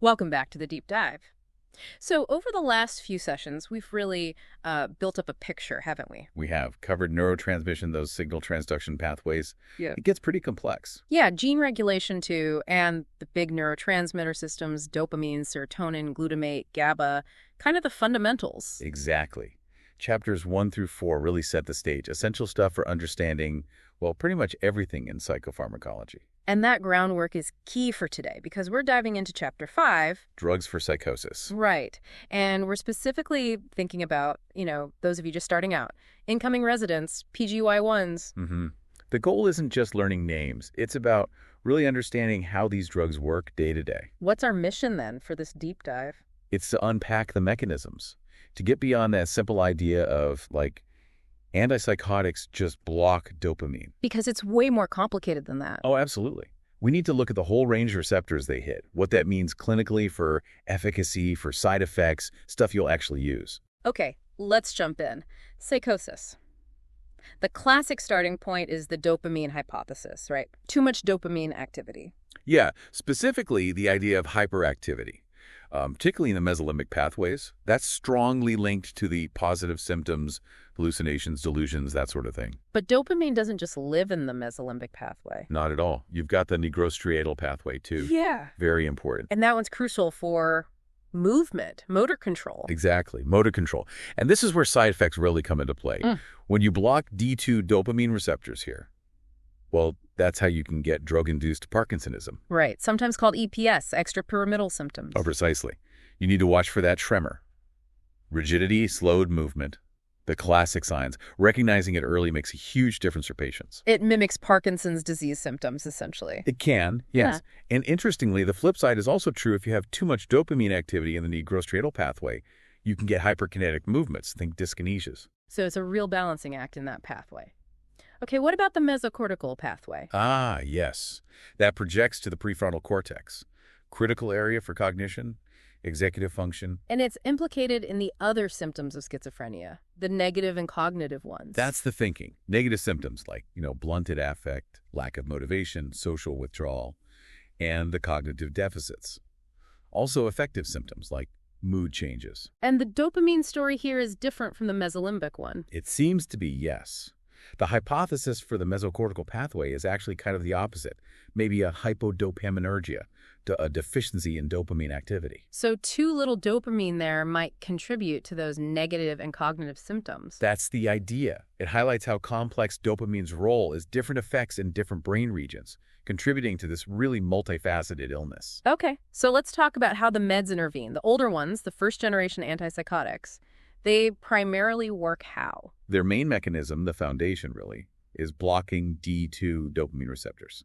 Welcome back to the deep dive. So over the last few sessions, we've really built up a picture, haven't we? We have covered neurotransmission, those signal transduction pathways. Yeah. It gets pretty complex. Yeah, gene regulation too, and the big neurotransmitter systems, dopamine, serotonin, glutamate, GABA, kind of the fundamentals. Exactly. Chapters 1 through 4 really set the stage. Essential stuff for understanding, well, pretty much everything in psychopharmacology. And that groundwork is key for today because we're diving into Chapter 5. Drugs for psychosis. Right. And we're specifically thinking about, those of you just starting out, incoming residents, PGY1s. The goal isn't just learning names. It's about really understanding how these drugs work day to day. What's our mission then for this deep dive? It's to unpack the mechanisms, to get beyond that simple idea of, antipsychotics just block dopamine. Because it's way more complicated than that. Oh, absolutely. We need to look at the whole range of receptors they hit, what that means clinically for efficacy, for side effects, stuff you'll actually use. Okay, let's jump in. Psychosis. The classic starting point is the dopamine hypothesis, right? Too much dopamine activity. Yeah, specifically the idea of hyperactivity, particularly in the mesolimbic pathways. That's strongly linked to the positive symptoms, hallucinations, delusions, that sort of thing. But dopamine doesn't just live in the mesolimbic pathway. Not at all. You've got the nigrostriatal pathway, too. Yeah. Very important. And that one's crucial for movement, motor control. Exactly, motor control. And this is where side effects really come into play. When you block D2 dopamine receptors here, well, that's how you can get drug-induced Parkinsonism. Right, sometimes called EPS, extrapyramidal symptoms. Oh, precisely. You need to watch for that tremor. Rigidity, slowed movement, the classic signs. Recognizing it early makes a huge difference for patients. It mimics Parkinson's disease symptoms, essentially. It can, yes. Yeah. And interestingly, the flip side is also true if you have too much dopamine activity in the nigrostriatal pathway. You can get hyperkinetic movements, think dyskinesias. So it's a real balancing act in that pathway. Okay, what about the mesocortical pathway? Ah, yes. That projects to the prefrontal cortex. Critical area for cognition, executive function. And it's implicated in the other symptoms of schizophrenia, the negative and cognitive ones. That's the thinking. Negative symptoms like, blunted affect, lack of motivation, social withdrawal, and the cognitive deficits. Also affective symptoms like mood changes. And the dopamine story here is different from the mesolimbic one. It seems to be, yes. The hypothesis for the mesocortical pathway is actually kind of the opposite, maybe a hypodopaminergia, a deficiency in dopamine activity. So too little dopamine there might contribute to those negative and cognitive symptoms. That's the idea. It highlights how complex dopamine's role is different effects in different brain regions, contributing to this really multifaceted illness. Okay, so let's talk about how the meds intervene. The older ones, the first-generation antipsychotics, they primarily work how? Their main mechanism, the foundation really, is blocking D2 dopamine receptors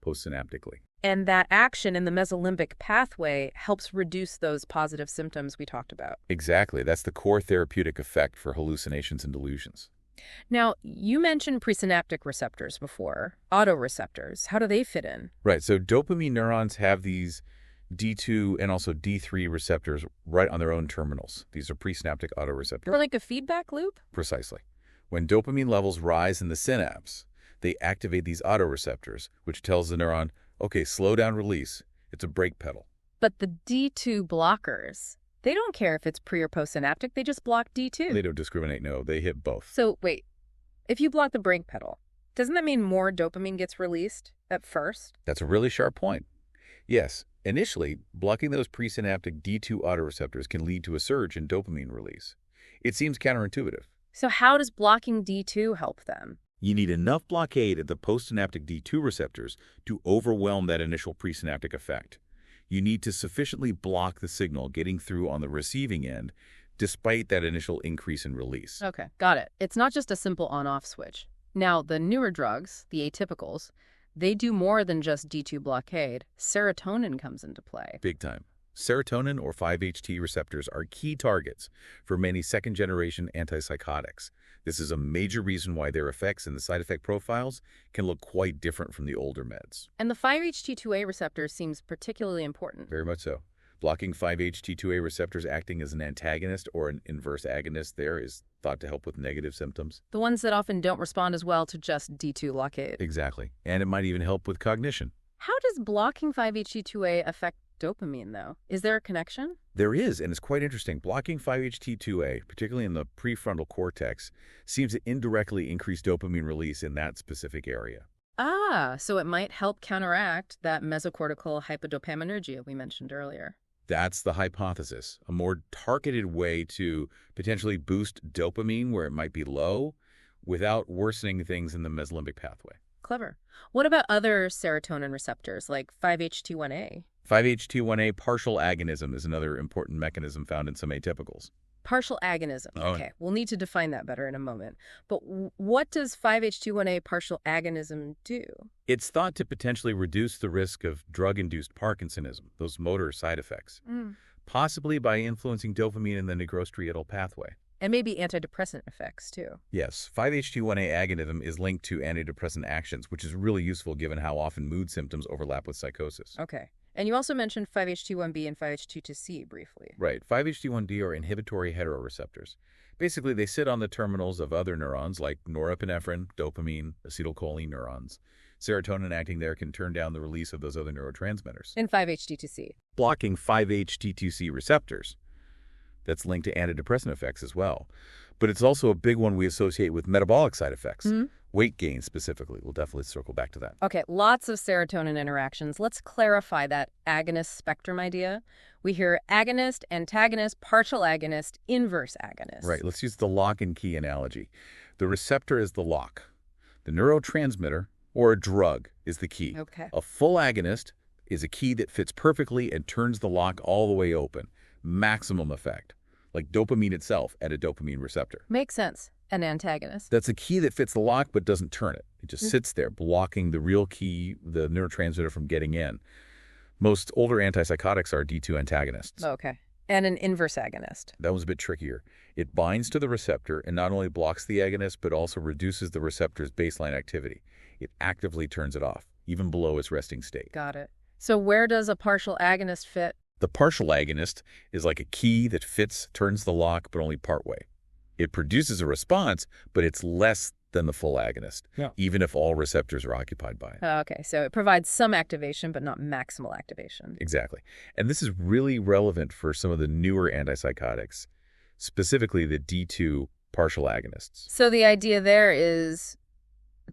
postsynaptically. And that action in the mesolimbic pathway helps reduce those positive symptoms we talked about. Exactly. That's the core therapeutic effect for hallucinations and delusions. Now, you mentioned presynaptic receptors before, autoreceptors. How do they fit in? Right. So dopamine neurons have these D2 and also D3 receptors right on their own terminals. These are presynaptic autoreceptors. Or like a feedback loop? Precisely. When dopamine levels rise in the synapse, they activate these autoreceptors, which tells the neuron, okay, slow down release. It's a brake pedal. But the D2 blockers, they don't care if it's pre or postsynaptic. They just block D2. They don't discriminate, no. They hit both. So wait, if you block the brake pedal, doesn't that mean more dopamine gets released at first? That's a really sharp point. Yes. Initially, blocking those presynaptic D2 autoreceptors can lead to a surge in dopamine release. It seems counterintuitive. So how does blocking D2 help them? You need enough blockade at the postsynaptic D2 receptors to overwhelm that initial presynaptic effect. You need to sufficiently block the signal getting through on the receiving end, despite that initial increase in release. Okay, got it. It's not just a simple on-off switch. Now, the newer drugs, the atypicals, they do more than just D2 blockade. Serotonin comes into play. Big time. Serotonin or 5-HT receptors are key targets for many second-generation antipsychotics. This is a major reason why their effects and the side effect profiles can look quite different from the older meds. And the 5-HT2A receptor seems particularly important. Very much so. Blocking 5-HT2A receptors acting as an antagonist or an inverse agonist there is thought to help with negative symptoms. The ones that often don't respond as well to just D2 blockade. Exactly. And it might even help with cognition. How does blocking 5-HT2A affect dopamine, though. Is there a connection? There is, and it's quite interesting. Blocking 5-HT2A, particularly in the prefrontal cortex, seems to indirectly increase dopamine release in that specific area. Ah, so it might help counteract that mesocortical hypodopaminergia we mentioned earlier. That's the hypothesis, a more targeted way to potentially boost dopamine where it might be low without worsening things in the mesolimbic pathway. Clever. What about other serotonin receptors, like 5-HT1A? 5-HT1A partial agonism is another important mechanism found in some atypicals. Partial agonism. Oh. Okay, we'll need to define that better in a moment. But what does 5-HT1A partial agonism do? It's thought to potentially reduce the risk of drug-induced Parkinsonism, those motor side effects, possibly by influencing dopamine in the nigrostriatal pathway. And maybe antidepressant effects, too. Yes, 5-HT1A agonism is linked to antidepressant actions, which is really useful given how often mood symptoms overlap with psychosis. Okay. And you also mentioned 5-HT1B and 5-HT2C briefly. Right. 5-HT1D are inhibitory heteroreceptors. Basically, they sit on the terminals of other neurons like norepinephrine, dopamine, acetylcholine neurons. Serotonin acting there can turn down the release of those other neurotransmitters. And 5-HT2C. Blocking 5-HT2C receptors. That's linked to antidepressant effects as well. But it's also a big one we associate with metabolic side effects. Weight gain specifically. We'll definitely circle back to that. Okay, lots of serotonin interactions. Let's clarify that agonist spectrum idea. We hear agonist, antagonist, partial agonist, inverse agonist. Right. Let's use the lock and key analogy. The receptor is the lock. The neurotransmitter, or a drug, is the key. Okay. A full agonist is a key that fits perfectly and turns the lock all the way open. Maximum effect, like dopamine itself at a dopamine receptor. Makes sense. An antagonist. That's a key that fits the lock but doesn't turn it. It just sits there, blocking the real key, the neurotransmitter, from getting in. Most older antipsychotics are D2 antagonists. Okay. And an inverse agonist. That was a bit trickier. It binds to the receptor and not only blocks the agonist, but also reduces the receptor's baseline activity. It actively turns it off, even below its resting state. Got it. So where does a partial agonist fit? The partial agonist is like a key that fits, turns the lock, but only partway. It produces a response, but it's less than the full agonist, even if all receptors are occupied by it. Okay, so it provides some activation, but not maximal activation. Exactly. And this is really relevant for some of the newer antipsychotics, specifically the D2 partial agonists. So the idea there is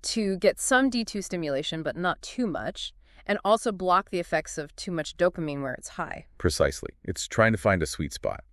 to get some D2 stimulation, but not too much, and also block the effects of too much dopamine where it's high. Precisely. It's trying to find a sweet spot.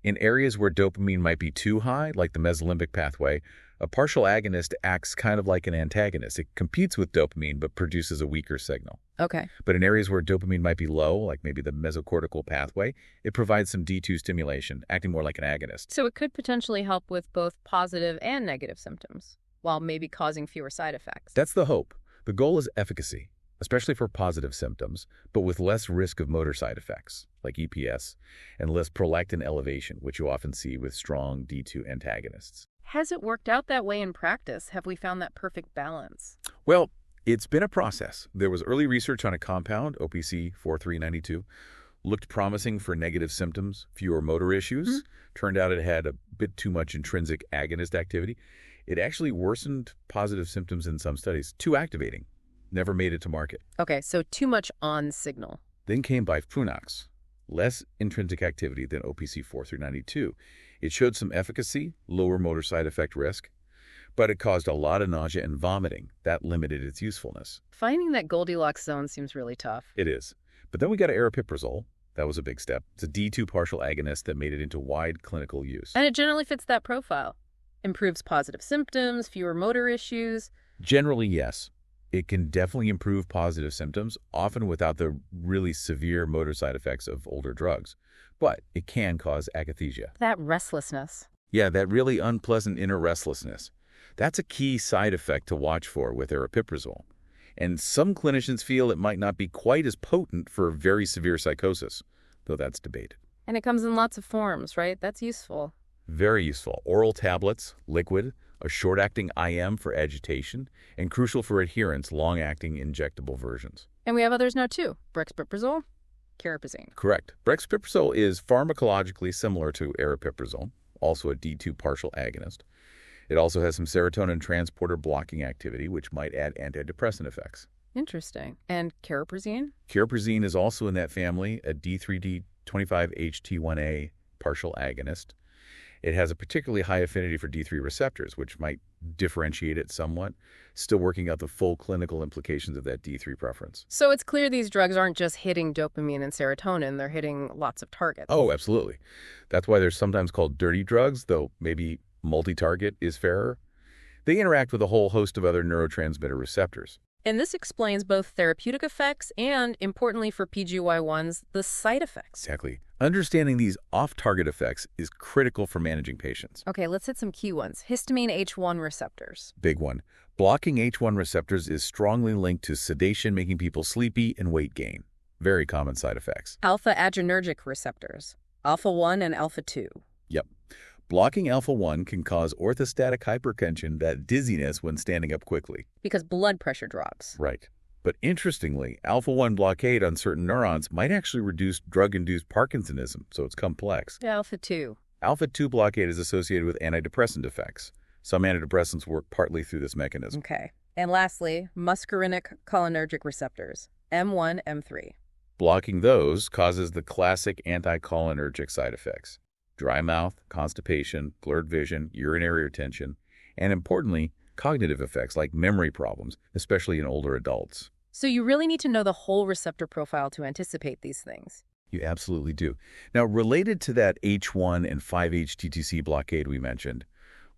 In areas where dopamine might be too high, like the mesolimbic pathway, a partial agonist acts kind of like an antagonist. It competes with dopamine but produces a weaker signal. Okay. But in areas where dopamine might be low, like maybe the mesocortical pathway, it provides some D2 stimulation, acting more like an agonist. So it could potentially help with both positive and negative symptoms, while maybe causing fewer side effects. That's the hope. The goal is efficacy, especially for positive symptoms, but with less risk of motor side effects, like EPS, and less prolactin elevation, which you often see with strong D2 antagonists. Has it worked out that way in practice? Have we found that perfect balance? Well, it's been a process. There was early research on a compound, OPC 4392, looked promising for negative symptoms, fewer motor issues. Turned out it had a bit too much intrinsic agonist activity. It actually worsened positive symptoms in some studies, too activating. Never made it to market. Okay, so too much on signal. Then came bifrunax, less intrinsic activity than OPC 4392. It showed some efficacy, lower motor side effect risk, but it caused a lot of nausea and vomiting. That limited its usefulness. Finding that Goldilocks zone seems really tough. It is. But then we got aripiprazole. That was a big step. It's a D2 partial agonist that made it into wide clinical use. And it generally fits that profile. Improves positive symptoms, fewer motor issues. Generally, yes. It can definitely improve positive symptoms, often without the really severe motor side effects of older drugs. But it can cause akathisia. That restlessness. Yeah, that really unpleasant inner restlessness. That's a key side effect to watch for with aripiprazole. And some clinicians feel it might not be quite as potent for very severe psychosis, though that's debated. And it comes in lots of forms, right? That's useful. Very useful. Oral tablets, liquid, a short-acting IM for agitation, and crucial for adherence, long-acting injectable versions. And we have others now too. Brexpiprazole, cariprazine. Correct. Brexpiprazole is pharmacologically similar to aripiprazole, also a D2 partial agonist. It also has some serotonin transporter blocking activity, which might add antidepressant effects. Interesting. And cariprazine? Cariprazine is also in that family, a D3D25HT1A partial agonist. It has a particularly high affinity for D3 receptors, which might differentiate it somewhat, still working out the full clinical implications of that D3 preference. So it's clear these drugs aren't just hitting dopamine and serotonin, they're hitting lots of targets. Oh, absolutely. That's why they're sometimes called dirty drugs, though maybe multi-target is fairer. They interact with a whole host of other neurotransmitter receptors. And this explains both therapeutic effects and, importantly for PGY1s, the side effects. Exactly. Understanding these off-target effects is critical for managing patients. Okay, let's hit some key ones. Histamine H1 receptors. Big one. Blocking H1 receptors is strongly linked to sedation, making people sleepy, and weight gain. Very common side effects. Alpha adrenergic receptors. Alpha-1 and alpha-2. Yep. Blocking alpha-1 can cause orthostatic hypertension, that dizziness when standing up quickly. Because blood pressure drops. Right. But interestingly, alpha-1 blockade on certain neurons might actually reduce drug-induced Parkinsonism, so it's complex. Alpha-2. Alpha-2 blockade is associated with antidepressant effects. Some antidepressants work partly through this mechanism. Okay. And lastly, muscarinic cholinergic receptors. M1, M3. Blocking those causes the classic anticholinergic side effects: dry mouth, constipation, blurred vision, urinary retention, and importantly, cognitive effects like memory problems, especially in older adults. So you really need to know the whole receptor profile to anticipate these things. You absolutely do. Now, related to that H1 and 5-HT2C blockade we mentioned,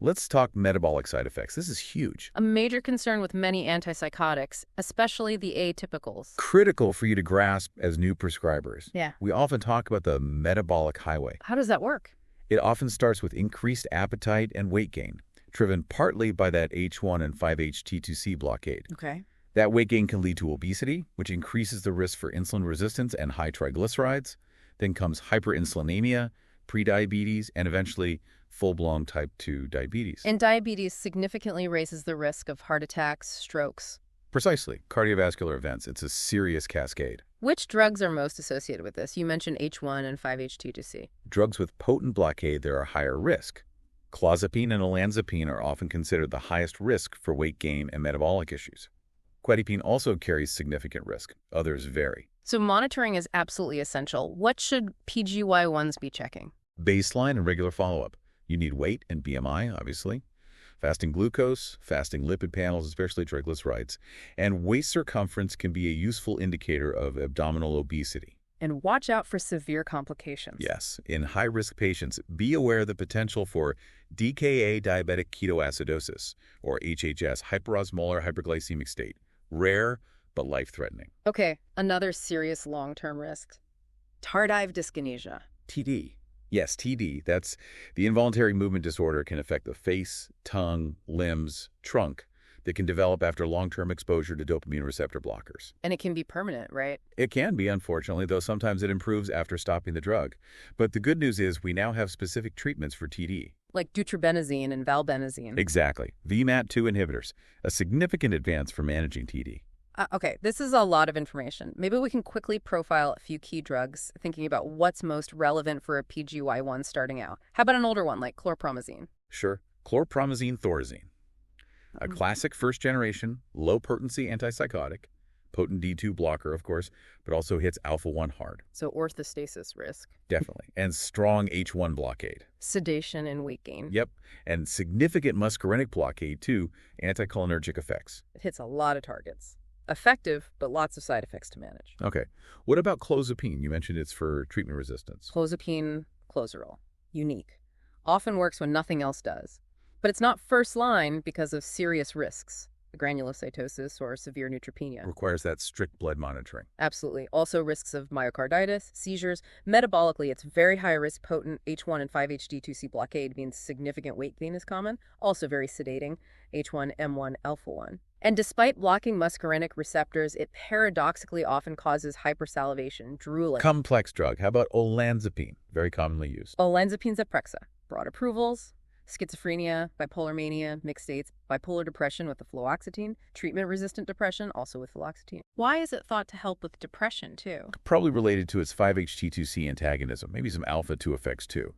let's talk metabolic side effects. This is huge. A major concern with many antipsychotics, especially the atypicals. Critical for you to grasp as new prescribers. Yeah. We often talk about the metabolic highway. How does that work? It often starts with increased appetite and weight gain, driven partly by that H1 and 5-HT2C blockade. Okay. That weight gain can lead to obesity, which increases the risk for insulin resistance and high triglycerides. Then comes hyperinsulinemia, prediabetes, and eventually full-blown type 2 diabetes. And diabetes significantly raises the risk of heart attacks, strokes. Precisely. Cardiovascular events. It's a serious cascade. Which drugs are most associated with this? You mentioned H1 and 5-HT2C. Drugs with potent blockade, there are higher risk. Clozapine and olanzapine are often considered the highest risk for weight gain and metabolic issues. Quetiapine also carries significant risk. Others vary. So monitoring is absolutely essential. What should PGY1s be checking? Baseline and regular follow-up. You need weight and BMI, obviously. Fasting glucose, fasting lipid panels, especially triglycerides, and waist circumference can be a useful indicator of abdominal obesity. And watch out for severe complications. Yes, in high-risk patients, be aware of the potential for DKA diabetic ketoacidosis, or HHS, hyperosmolar hyperglycemic state. Rare, but life-threatening. Okay, another serious long-term risk. Tardive dyskinesia. TD. Yes, TD. That's the involuntary movement disorder can affect the face, tongue, limbs, trunk that can develop after long-term exposure to dopamine receptor blockers. And it can be permanent, right? It can be, unfortunately, though sometimes it improves after stopping the drug. But the good news is we now have specific treatments for TD. Like deuterbinazine and valbenazine. Exactly. VMAT2 inhibitors, a significant advance for managing TD. Okay, this is a lot of information. Maybe we can quickly profile a few key drugs, thinking about what's most relevant for a PGY1 starting out. How about an older one like chlorpromazine? Sure. Chlorpromazine thorazine. A classic first-generation, low-potency antipsychotic, potent D2 blocker, of course, but also hits alpha-1 hard. So orthostasis risk. Definitely. And strong H1 blockade. Sedation and weight gain. Yep. And significant muscarinic blockade, too, anticholinergic effects. It hits a lot of targets. Effective, but lots of side effects to manage. Okay. What about clozapine? You mentioned it's for treatment resistance. Clozapine, Clozaril. Unique. Often works when nothing else does. But it's not first line because of serious risks. Granulocytosis or severe neutropenia. Requires that strict blood monitoring. Absolutely. Also risks of myocarditis, seizures. Metabolically, it's very high risk. Potent H1 and 5-HT2C blockade means significant weight gain is common. Also very sedating. H1, M1, alpha-1. And despite blocking muscarinic receptors, it paradoxically often causes hypersalivation, drooling. Complex drug. How about olanzapine? Very commonly used. Olanzapine Zyprexa. Broad approvals. Schizophrenia, bipolar mania, mixed states, bipolar depression with the fluoxetine, treatment-resistant depression, also with fluoxetine. Why is it thought to help with depression, too? Probably related to its 5-HT2C antagonism, maybe some alpha-2 effects, too.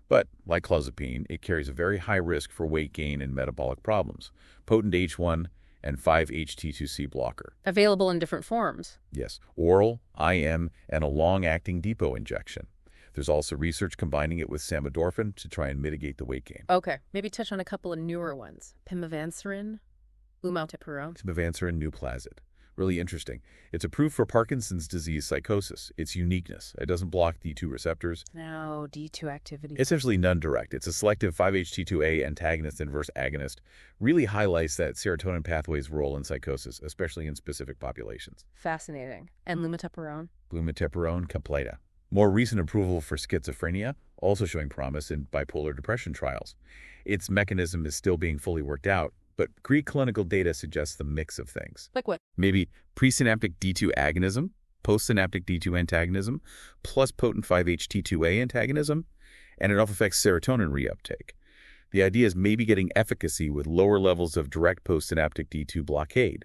But, like clozapine, it carries a very high risk for weight gain and metabolic problems. Potent H1 and 5-HT2C blocker. Available in different forms. Yes, oral, IM, and a long-acting depot injection. There's also research combining it with samidorphan to try and mitigate the weight gain. Okay, maybe touch on a couple of newer ones. Pimavanserin, lumateperone. Pimavanserin Nuplazid. Really interesting. It's approved for Parkinson's disease psychosis. Its uniqueness. It doesn't block D2 receptors. Now, D2 activity. Essentially non-direct. It's a selective 5-HT2A antagonist inverse agonist. Really highlights that serotonin pathway's role in psychosis, especially in specific populations. Fascinating. And lumateperone? Lumateperone Caplyta. More recent approval for schizophrenia, also showing promise in bipolar depression trials. Its mechanism is still being fully worked out, but preclinical data suggests the mix of things. Like what? Maybe presynaptic D2 agonism, postsynaptic D2 antagonism, plus potent 5-HT2A antagonism, and it also affects serotonin reuptake. The idea is maybe getting efficacy with lower levels of direct postsynaptic D2 blockade,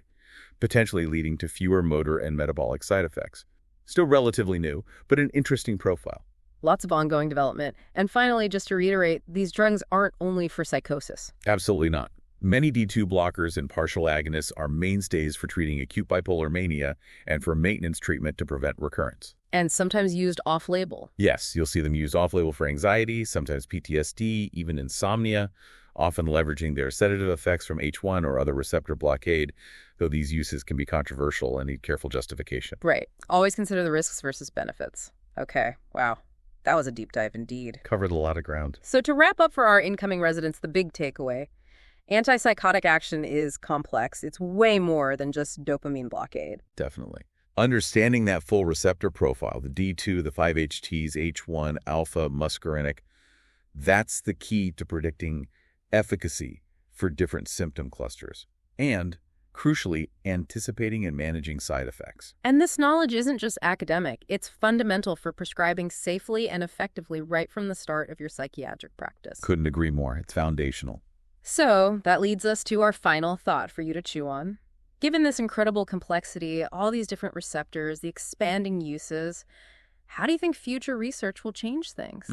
potentially leading to fewer motor and metabolic side effects. Still relatively new, but an interesting profile. Lots of ongoing development. And finally, just to reiterate, these drugs aren't only for psychosis. Absolutely not. Many D2 blockers and partial agonists are mainstays for treating acute bipolar mania and for maintenance treatment to prevent recurrence. And sometimes used off-label. Yes, you'll see them used off-label for anxiety, sometimes PTSD, even insomnia, often leveraging their sedative effects from H1 or other receptor blockade, though these uses can be controversial and need careful justification. Right. Always consider the risks versus benefits. Okay. Wow. That was a deep dive indeed. Covered a lot of ground. So to wrap up for our incoming residents, the big takeaway: antipsychotic action is complex. It's way more than just dopamine blockade. Definitely. Understanding that full receptor profile, the D2, the 5-HTs, H1, alpha, muscarinic, that's the key to predicting efficacy for different symptom clusters. And, crucially, anticipating and managing side effects. And this knowledge isn't just academic. It's fundamental for prescribing safely and effectively right from the start of your psychiatric practice. Couldn't agree more. It's foundational. So that leads us to our final thought for you to chew on. Given this incredible complexity, all these different receptors, the expanding uses, how do you think future research will change things?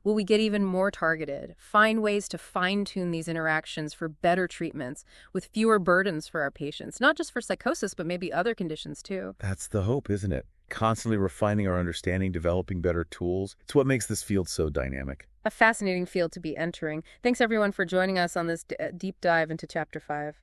Will we get even more targeted, find ways to fine-tune these interactions for better treatments with fewer burdens for our patients, not just for psychosis, but maybe other conditions too? That's the hope, isn't it? Constantly refining our understanding, developing better tools. It's what makes this field so dynamic. A fascinating field to be entering. Thanks everyone for joining us on this deep dive into Chapter 5.